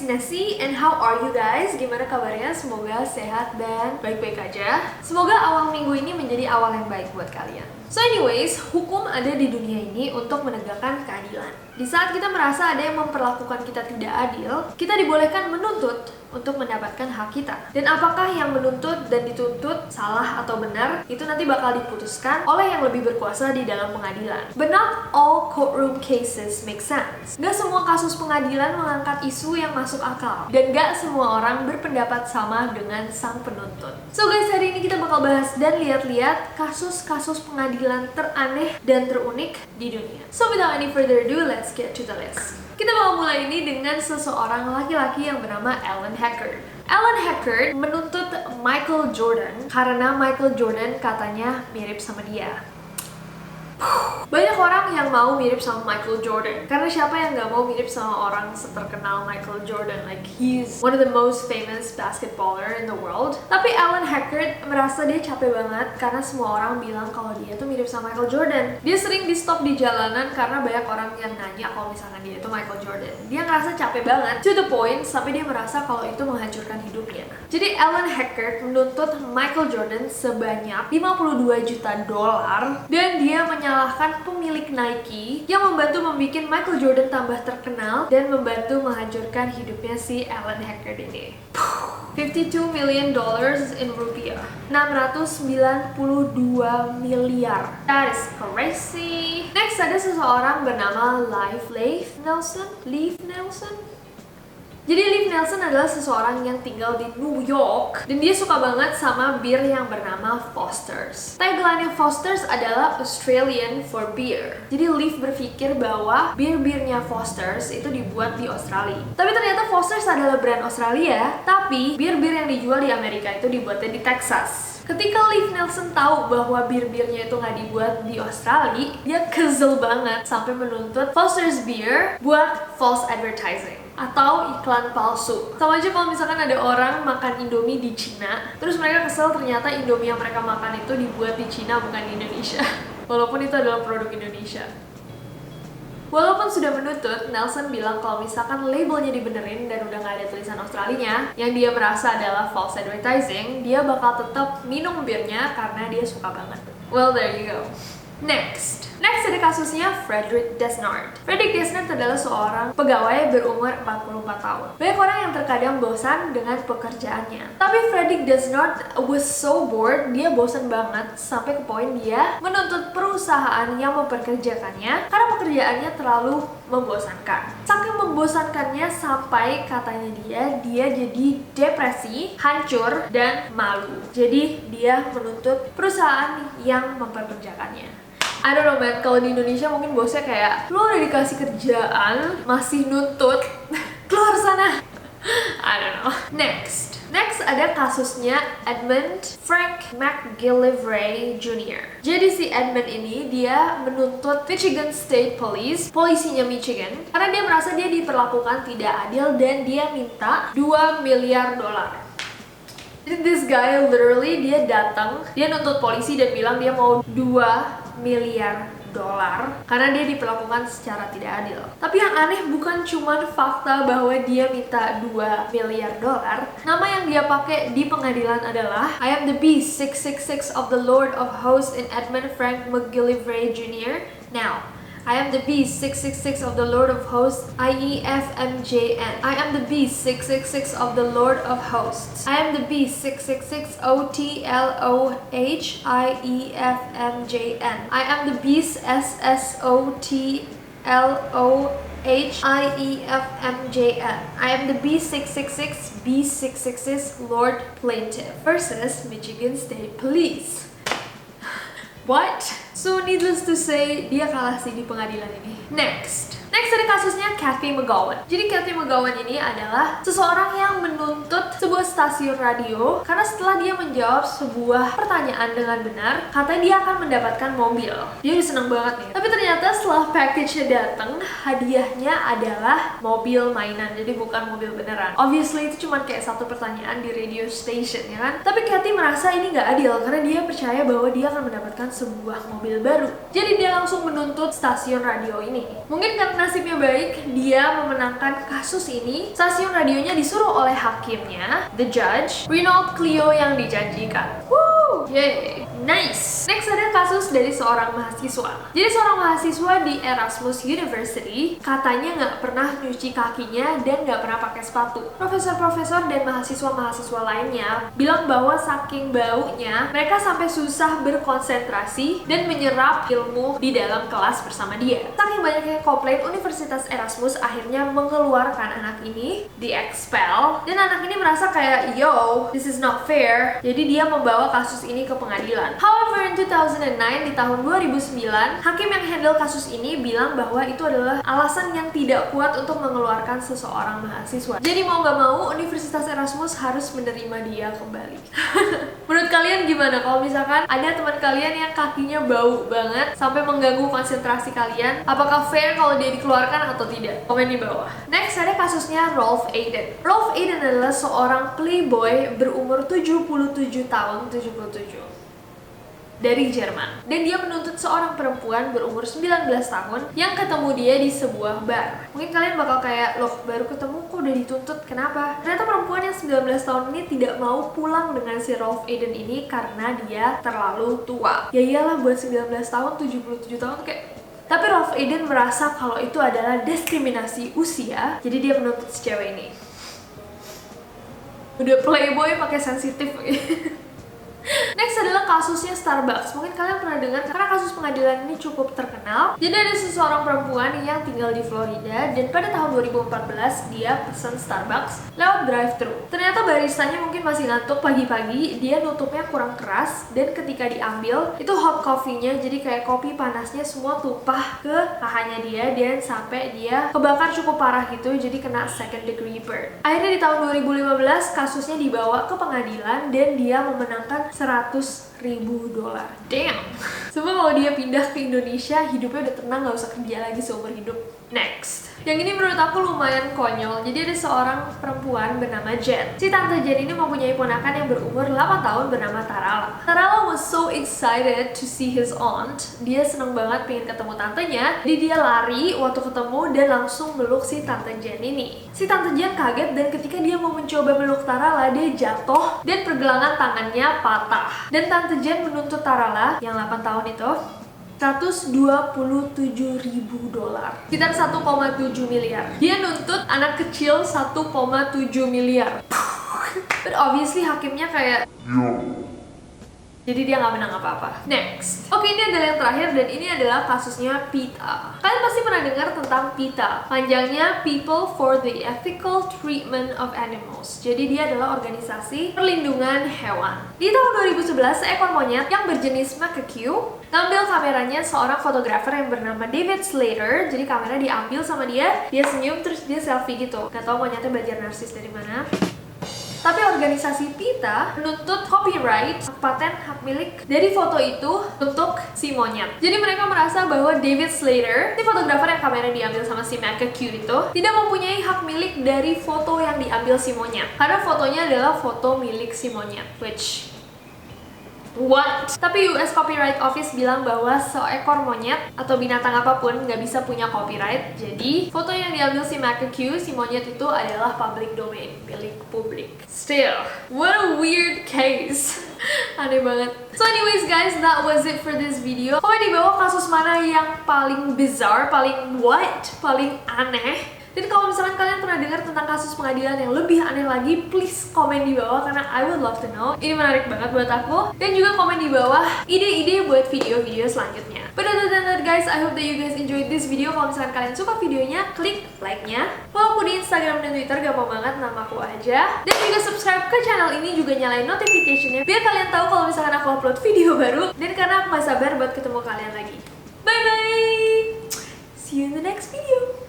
it's Nessie and how are you guys? Gimana kabarnya? Semoga sehat dan baik-baik aja. Semoga awal minggu ini menjadi awal yang baik buat kalian. So anyways, hukum ada di dunia ini untuk menegakkan keadilan. Di saat kita merasa ada yang memperlakukan kita tidak adil, kita dibolehkan menuntut untuk mendapatkan hak kita. Dan apakah yang menuntut dan dituntut salah atau benar, itu nanti bakal diputuskan oleh yang lebih berkuasa di dalam pengadilan. But not all courtroom cases make sense. Gak semua kasus pengadilan mengangkat isu yang masuk akal. Dan gak semua orang berpendapat sama dengan sang penuntut. So guys, hari ini kita bakal bahas dan lihat-lihat kasus-kasus pengadilan teraneh dan terunik di dunia. So without any further ado, let's get to the list. Kita bakal mulai ini dengan seseorang laki-laki yang bernama Alan Hackard. Alan Hackard menuntut Michael Jordan karena Michael Jordan katanya mirip sama dia. Banyak orang yang mau mirip sama Michael Jordan. Karena siapa yang gak mau mirip sama orang seterkenal Michael Jordan? Like, he's one of the most famous basketballer in the world. Tapi Alan Hackard merasa dia capek banget karena semua orang bilang kalau dia tuh mirip sama Michael Jordan. Dia sering di stop di jalanan karena banyak orang yang nanya kalau misalkan dia itu Michael Jordan. Dia ngerasa capek banget, to the point sampai dia merasa kalau itu menghancurkan hidupnya. Jadi Alan Hackard menuntut Michael Jordan sebanyak $52 juta dan dia menyalahkan pemilik Nike yang membantu membuat Michael Jordan tambah terkenal dan membantu menghancurkan hidupnya si Alan Hackard ini. $52 million in rupiah, 692 miliar. That is crazy. Next ada seseorang bernama Leif Nelson. Jadi Leif Nelson adalah seseorang yang tinggal di New York dan dia suka banget sama bir yang bernama Foster's. Tagline Foster's adalah Australian for beer. Jadi Leif berpikir bahwa bir-birnya Foster's itu dibuat di Australia. Tapi ternyata Foster's adalah brand Australia, tapi bir-bir yang dijual di Amerika itu dibuatnya di Texas. Ketika Leif Nelson tahu bahwa bir-birnya itu nggak dibuat di Australia, dia kesel banget sampai menuntut Foster's Beer buat false advertising atau iklan palsu. Sama aja kalau misalkan ada orang makan Indomie di Cina, terus mereka kesel ternyata Indomie yang mereka makan itu dibuat di Cina bukan di Indonesia. Walaupun itu adalah produk Indonesia. Walaupun sudah menuntut, Nelson bilang kalau misalkan labelnya dibenerin dan udah nggak ada tulisan Australinya, yang dia merasa adalah false advertising, dia bakal tetap minum birnya karena dia suka banget. Well, there you go. Next ada kasusnya Frederick Desnard. Frederick Desnard adalah seorang pegawai berumur 44 tahun. Banyak orang yang terkadang bosan dengan pekerjaannya. Tapi Frederick Desnard was so bored, dia bosan banget sampai ke poin dia menuntut perusahaan yang memperkerjakannya karena pekerjaannya terlalu membosankan. Saking membosankannya sampai katanya dia jadi depresi, hancur, dan malu. Jadi dia menuntut perusahaan yang memperkerjakannya. I don't know man, kalau di Indonesia mungkin bosnya kayak lo udah dikasih kerjaan, masih nuntut, keluar sana. I don't know. Next ada kasusnya Edmund Frank McGillivray Jr. Jadi si Edmund ini dia menuntut Michigan State Police, polisinya Michigan, karena dia merasa dia diperlakukan tidak adil dan dia minta $2 miliar. Jadi this guy literally dia datang, dia nuntut polisi dan bilang dia mau $2 miliar karena dia diperlakukan secara tidak adil. Tapi yang aneh bukan cuma fakta bahwa dia minta $2 miliar. Nama yang dia pakai di pengadilan adalah I am the beast 666 of the Lord of Hosts in Edmund Frank McGillivray Jr. Now, I am the beast 666 of the Lord of Hosts, IEFMJN. I am the beast 666 of the Lord of Hosts. I am the beast 666 OTLOHIEFMJN. I am the beast SSOTLOHIEFMJN. I am the B666 B666 Lord Plaintiff versus Michigan State Police. What? So needless to say, dia kalah sih di pengadilan ini. Next ada kasusnya Kathy McGowan. Jadi Kathy McGowan ini adalah seseorang yang menuntut sebuah stasiun radio karena setelah dia menjawab sebuah pertanyaan dengan benar, katanya dia akan mendapatkan mobil. Dia udah seneng banget nih. Tapi ternyata setelah package-nya datang, hadiahnya adalah mobil mainan. Jadi bukan mobil beneran. Obviously itu cuma kayak satu pertanyaan di radio station, ya kan? Tapi Kathy merasa ini nggak adil karena dia percaya bahwa dia akan mendapatkan sebuah mobil baru. Jadi dia langsung menuntut stasiun radio ini. Mungkin karena nasibnya baik, dia memenangkan kasus ini. Stasiun radionya disuruh oleh hakimnya, the judge, Renault Clio yang dijanjikan. Woo! Yay! Nice! Next ada kasus dari seorang mahasiswa. Jadi seorang mahasiswa di Erasmus University katanya nggak pernah nyuci kakinya dan nggak pernah pakai sepatu. Profesor-profesor dan mahasiswa-mahasiswa lainnya bilang bahwa saking baunya, mereka sampai susah berkonsentrasi dan menyerap ilmu di dalam kelas bersama dia. Saking banyaknya komplain, Universitas Erasmus akhirnya mengeluarkan anak ini, di-expel, dan anak ini merasa kayak, yo, this is not fair. Jadi dia membawa kasus ini ke pengadilan. However, in 2009, di tahun 2009, hakim yang handle kasus ini bilang bahwa itu adalah alasan yang tidak kuat untuk mengeluarkan seseorang mahasiswa. Jadi mau nggak mau, Universitas Erasmus harus menerima dia kembali. Menurut kalian gimana kalau misalkan ada teman kalian yang kakinya bau banget sampai mengganggu konsentrasi kalian? Apakah fair kalau dia dikeluarkan atau tidak? Komen di bawah. Next ada kasusnya Rolf Aiden. Rolf Aiden adalah seorang playboy berumur 77 tahun, 77. Dari Jerman. Dan dia menuntut seorang perempuan berumur 19 tahun yang ketemu dia di sebuah bar. Mungkin kalian bakal kayak, loh baru ketemu kok udah dituntut, kenapa? Ternyata perempuan yang 19 tahun ini tidak mau pulang dengan si Rolf Aiden ini karena dia terlalu tua. Ya iyalah, buat 19 tahun, 77 tahun kayak... Tapi Rolf Aiden merasa kalau itu adalah diskriminasi usia, jadi dia menuntut si cewek ini. Udah playboy pakai sensitif. Next adalah kasusnya Starbucks. Mungkin kalian pernah dengar karena kasus pengadilan ini cukup terkenal. Jadi ada seseorang perempuan yang tinggal di Florida dan pada tahun 2014 dia pesan Starbucks lewat drive-thru. Ternyata baristanya mungkin masih ngantuk pagi-pagi, dia nutupnya kurang keras dan ketika diambil itu hot coffee-nya, jadi kayak kopi panasnya semua tumpah ke pahanya dia dan sampai dia kebakar cukup parah gitu, jadi kena second degree burn. Akhirnya di tahun 2015 kasusnya dibawa ke pengadilan dan dia memenangkan $100.000. Damn. Semua kalau dia pindah ke Indonesia, hidupnya udah tenang, gak usah kerja lagi seumur hidup. Next. Yang ini menurut aku lumayan konyol. Jadi ada seorang perempuan bernama Jen. Si Tante Jen ini mempunyai ponakan yang berumur 8 tahun bernama Tarala. Tarala was so excited to see his aunt. Dia seneng banget pengen ketemu tantenya. Jadi dia lari waktu ketemu dan langsung meluk si Tante Jen ini. Si Tante Jen kaget dan ketika dia mau mencoba meluk Tarala, dia jatuh dan pergelangan tangannya patah. Dan Tante Jen menuntut Tarala yang 8 tahun itu $127.000, sekitar 1,7 miliar. Dia nuntut anak kecil 1,7 miliar. But obviously hakimnya kayak jadi dia nggak menang apa-apa. Next. Oke, ini adalah yang terakhir dan ini adalah kasusnya PETA. Kalian pasti pernah dengar tentang PETA. Panjangnya People for the Ethical Treatment of Animals. Jadi dia adalah organisasi perlindungan hewan. Di tahun 2011, seekor monyet yang berjenis macaque ngambil kameranya seorang fotografer yang bernama David Slater. Jadi kamera diambil sama dia senyum terus dia selfie gitu. Gak tau monyetnya belajar narsis dari mana. Tapi organisasi PETA menuntut copyright, paten hak milik dari foto itu untuk si monyet. Jadi mereka merasa bahwa David Slater, si fotografer yang kamera diambil sama si macaque itu, tidak mempunyai hak milik dari foto yang diambil si monyet. Karena fotonya adalah foto milik si monyet, which... What? Tapi US Copyright Office bilang bahwa seekor monyet atau binatang apapun nggak bisa punya copyright. Jadi foto yang diambil si macaque, si monyet itu adalah public domain, milik publik. Still, what a weird case. Aneh banget. So anyways guys, that was it for this video. Komen di bawah kasus mana yang paling bizarre, paling what, paling aneh. Dan kalau misalkan kalian pernah dengar tentang kasus pengadilan yang lebih aneh lagi, please komen di bawah karena I would love to know. Ini menarik banget buat aku. Dan juga komen di bawah ide-ide buat video-video selanjutnya. But other than that guys, I hope that you guys enjoyed this video. Kalau misalkan kalian suka videonya, klik like-nya. Follow aku di Instagram dan Twitter, gampang banget, nama aku aja. Dan juga subscribe ke channel ini, juga nyalain notification-nya biar kalian tahu kalau misalkan aku upload video baru. Dan karena aku gak sabar buat ketemu kalian lagi. Bye-bye! See you in the next video!